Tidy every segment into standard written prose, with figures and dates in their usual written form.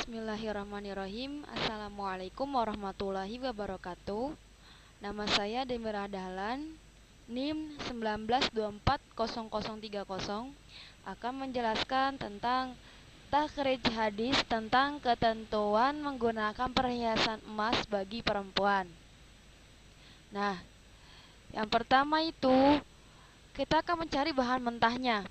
Bismillahirrahmanirrahim. Assalamualaikum warahmatullahi wabarakatuh. Nama saya Demirah Dahlan, NIM 19240030, akan menjelaskan tentang takhrij hadis tentang ketentuan menggunakan perhiasan emas bagi perempuan. Nah, yang pertama itu kita akan mencari bahan mentahnya.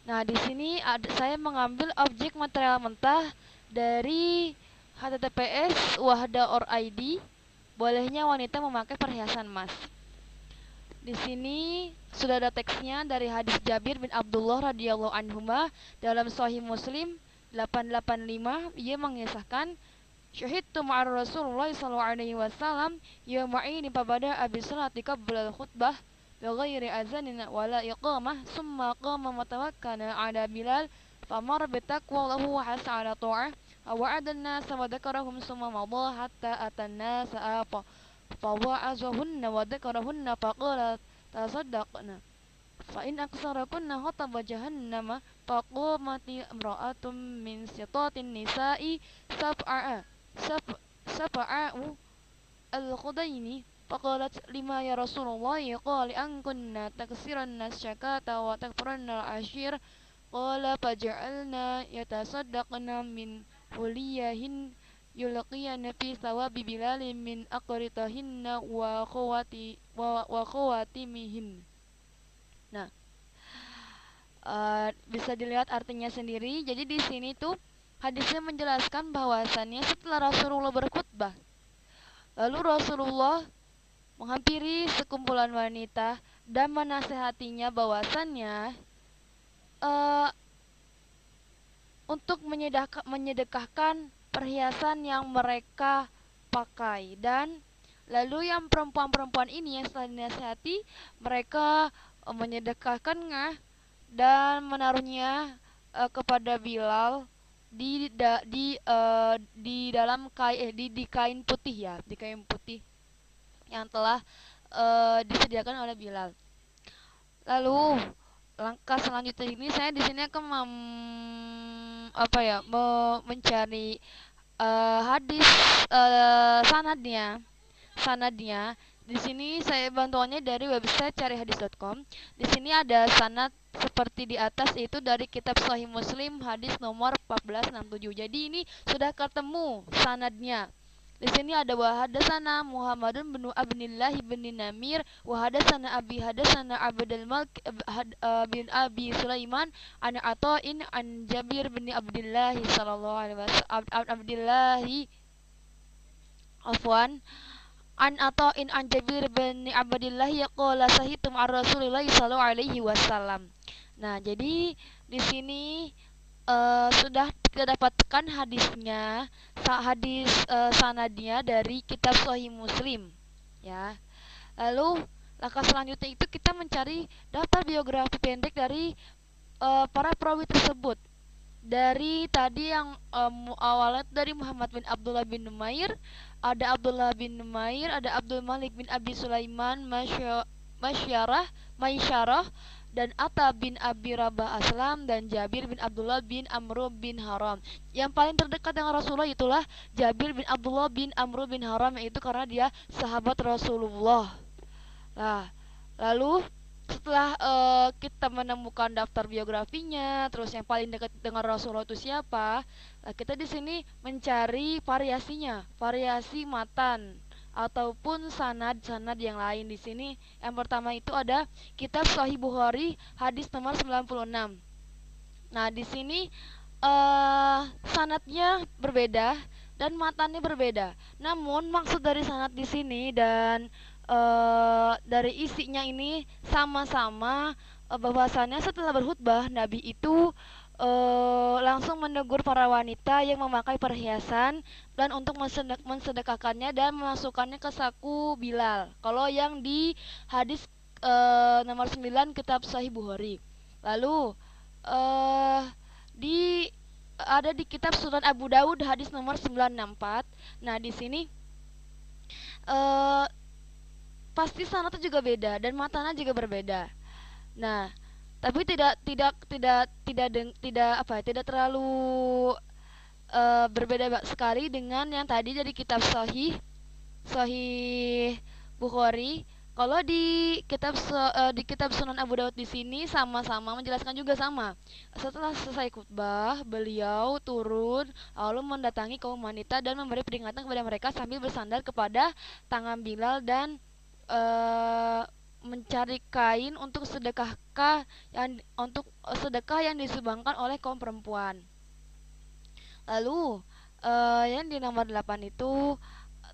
Nah, di sini saya mengambil objek material mentah dari https wahda.org. Bolehnya wanita memakai perhiasan emas. Di sini sudah ada teksnya dari hadis Jabir bin Abdullah radhiyallahu anhuma dalam Sahih Muslim 885. Ia mengisahkan, syahidtu ma'ar Rasulullah sallallahu alaihi wasallam yawma'ini pabada abi salati qabla al-khutbah بغير أذان ولا إقامة ثم قام متوكلا على بلال فمر بتقوى له وحث على طاعة ووعد الناس وذكرهم ثم مضى حتى أتى الناس فوعظهن وذكرهن فقال تصدقن فإن أكثركن خطب جهنم فقامت امرأة من سطات النساء سبع الخدين فقالت لما يا رسول الله قال أن كنا تكسرن الشكاة وتكفرن العشير قال فجعلنا يتصدقن من حليهن يلقين في ثواب بلال من أقرطهن وخواتمهن. Nah, bisa dilihat artinya sendiri. Jadi di sini tuh hadisnya menjelaskan bahwasannya setelah Rasulullah berkhutbah, lalu Rasulullah menghampiri sekumpulan wanita dan menasehatinya bahwasannya untuk menyedekahkan perhiasan yang mereka pakai, dan lalu yang perempuan-perempuan ini yang setelah dinasehati mereka menyedekahkannya dan menaruhnya kepada Bilal di dalam kain putih, ya, di kain putih yang telah disediakan oleh Bilal. Lalu langkah selanjutnya ini saya di sini akan mencari hadis sanadnya. Di sini saya bantuannya dari website carihadis.com. Di sini ada sanad seperti di atas, yaitu dari kitab Sahih Muslim hadis nomor 1467. Jadi ini sudah ketemu sanadnya. Di sini ada wahadasana Muhammadun bin Abdillah bin Namir, wahadasana Hadasana Abdul Malik bin Abi Sulaiman an Ata'in an Jabir bin Abdillah sallallahu alaihi wasallam an Ata'in an Jabir bin Abdillah yaqala sahitum ar Rasulillah sallallahu alaihi wasallam. Nah, jadi di sini sudah kita dapatkan hadisnya, sanadnya dari kitab Sahih Muslim, ya. Lalu langkah selanjutnya itu kita mencari daftar biografi pendek dari para perawi tersebut. Dari tadi yang awalnya dari Muhammad bin Abdullah bin Numair, ada Abdullah bin Numair, ada Abdul Malik bin Abi Sulaiman, Maisyarah, dan Atta bin Abi Rabah Aslam, dan Jabir bin Abdullah bin Amr bin Haram. Yang paling terdekat dengan Rasulullah itulah Jabir bin Abdullah bin Amr bin Haram, yaitu karena dia sahabat Rasulullah. Nah, lalu setelah kita menemukan daftar biografinya, terus yang paling dekat dengan Rasulullah itu siapa, kita di sini mencari variasinya, variasi matan ataupun sanad-sanad yang lain. Di sini yang pertama itu ada kitab Sahih Bukhari hadis nomor 96. Nah, di sini sanadnya berbeda dan matannya berbeda. Namun maksud dari sanad di sini dan dari isinya ini sama-sama, bahwasannya setelah berkhutbah Nabi itu langsung menegur para wanita yang memakai perhiasan dan untuk mensedekahkannya dan memasukkannya ke saku Bilal. Kalau yang di hadis nomor 9 kitab Sahih Bukhari. Lalu ada di kitab Sunan Abu Daud hadis nomor 964. Nah, di sini pasti sanadnya juga beda dan matanya juga berbeda. Nah, tapi tidak terlalu berbeda sekali dengan yang tadi dari kitab Sahih Bukhari. Kalau di kitab Sunan Abu Daud di sini sama-sama menjelaskan juga sama. Setelah selesai khutbah, beliau turun lalu mendatangi kaum wanita dan memberi peringatan kepada mereka sambil bersandar kepada tangan Bilal dan mencari kain untuk sedekah yang disumbangkan oleh kaum perempuan. Lalu yang di nomor 8 itu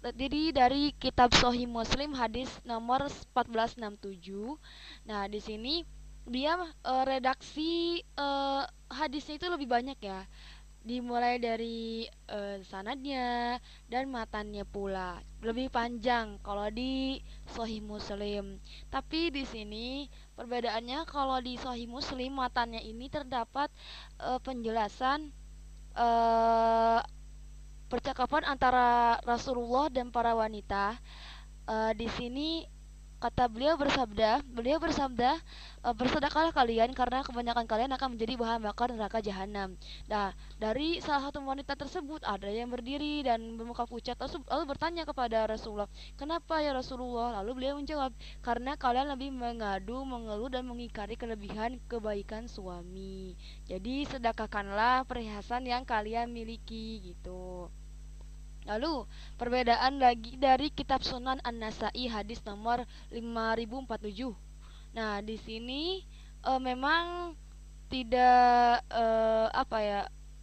terdiri dari kitab Sahih Muslim hadis nomor 1467. Nah, di sini dia redaksi hadisnya itu lebih banyak ya. Dimulai dari sanadnya dan matannya pula. Lebih panjang kalau di Sahih Muslim. Tapi di sini perbedaannya kalau di Sahih Muslim matannya ini terdapat penjelasan eh percakapan antara Rasulullah dan para wanita. Di sini kata beliau bersabda, bersedekahlah kalian karena kebanyakan kalian akan menjadi bahan bakar neraka jahanam. Nah, dari salah satu wanita tersebut ada yang berdiri dan bermuka pucat lalu bertanya kepada Rasulullah, kenapa ya Rasulullah? Lalu beliau menjawab, karena kalian lebih mengadu, mengeluh dan mengingkari kelebihan kebaikan suami. Jadi sedekahkanlah perhiasan yang kalian miliki gitu. Lalu, perbedaan lagi dari kitab Sunan An-Nasa'i hadis nomor 5047. Nah, di sini memang tidak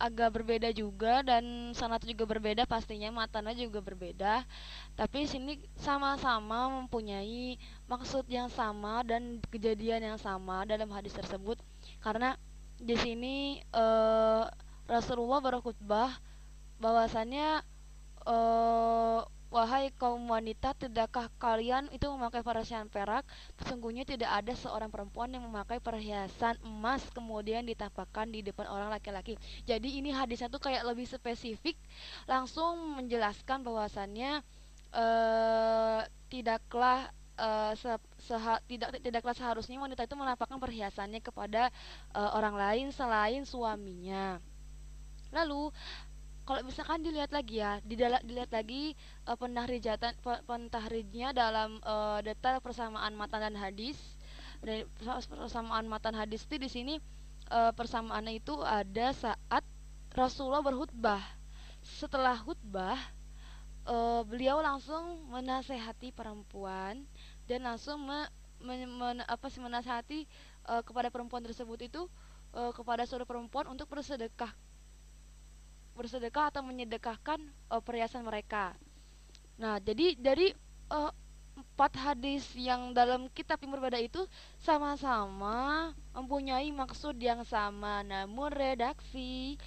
agak berbeda juga dan sanad juga berbeda pastinya, matanya juga berbeda. Tapi sini sama-sama mempunyai maksud yang sama dan kejadian yang sama dalam hadis tersebut. Karena di sini Rasulullah berkhutbah bahwasannya eh wahai kaum wanita, tidakkah kalian itu memakai perhiasan perak? Sesungguhnya tidak ada seorang perempuan yang memakai perhiasan emas kemudian ditampakkan di depan orang laki-laki. Jadi ini hadisnya tuh kayak lebih spesifik, langsung menjelaskan bahwasannya eh tidaklah tidaklah seharusnya wanita itu menampakkan perhiasannya kepada orang lain selain suaminya. Lalu kalau misalkan dilihat lagi ya, dilihat lagi pentahrijnya dalam detail persamaan matan dan hadis. Dari persamaan matan hadis itu di sini persamaannya itu ada saat Rasulullah berkhutbah. Setelah khutbah, beliau langsung menasehati perempuan dan langsung menasehati kepada perempuan tersebut itu, kepada seluruh perempuan untuk bersedekah atau menyedekahkan perhiasan mereka. Nah, jadi dari uh, 4 hadis yang dalam kitab yang berbeda itu sama-sama mempunyai maksud yang sama, namun redaksi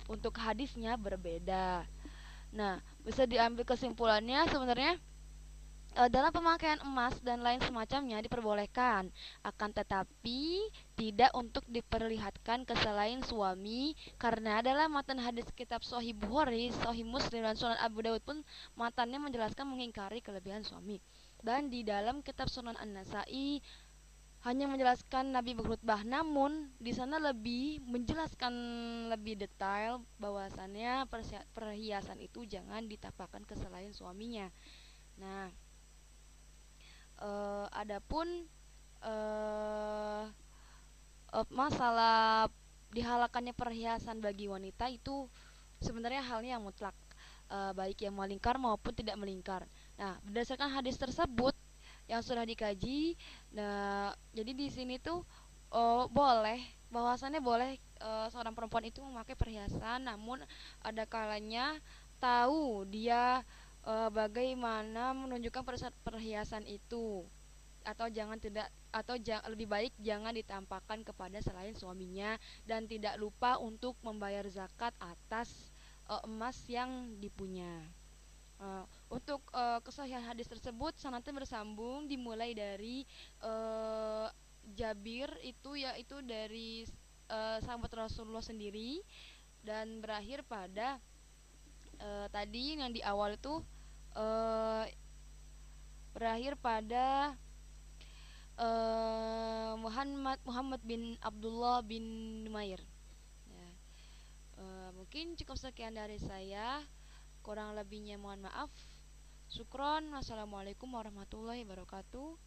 untuk hadisnya berbeda. Nah, bisa diambil kesimpulannya sebenarnya dalam pemakaian emas dan lain semacamnya diperbolehkan, akan tetapi tidak untuk diperlihatkan ke selain suami, karena dalam matan hadis kitab Sahih Bukhari, Sahih Muslim dan Sunan Abu Daud pun matannya menjelaskan mengingkari kelebihan suami. Dan di dalam kitab Sunan An-Nasa'i hanya menjelaskan Nabi berkhutbah, namun di sana lebih menjelaskan lebih detail bahwasannya perhiasan itu jangan ditampakkan ke selain suaminya. Nah, adapun uh, masalah dihalakannya perhiasan bagi wanita itu sebenarnya halnya yang mutlak, baik yang melingkar maupun tidak melingkar. Nah, berdasarkan hadis tersebut yang sudah dikaji, nah jadi di sini tuh bahwasannya boleh seorang perempuan itu memakai perhiasan, namun ada kalanya tahu dia bagaimana menunjukkan perhiasan itu, atau lebih baik jangan ditampakkan kepada selain suaminya, dan tidak lupa untuk membayar zakat atas emas yang dipunya. Untuk kesahihan hadis tersebut sanadnya bersambung, dimulai dari Jabir, yaitu dari sahabat Rasulullah sendiri, dan berakhir pada tadi yang di awal itu berakhir pada Muhammad bin Abdullah bin Numair. Ya. Mungkin cukup sekian dari saya. Kurang lebihnya mohon maaf. Syukron. Wassalamualaikum warahmatullahi wabarakatuh.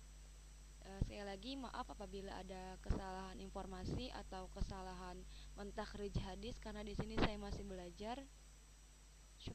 Sekali lagi maaf apabila ada kesalahan informasi atau kesalahan mentakhrij hadis karena di sini saya masih belajar.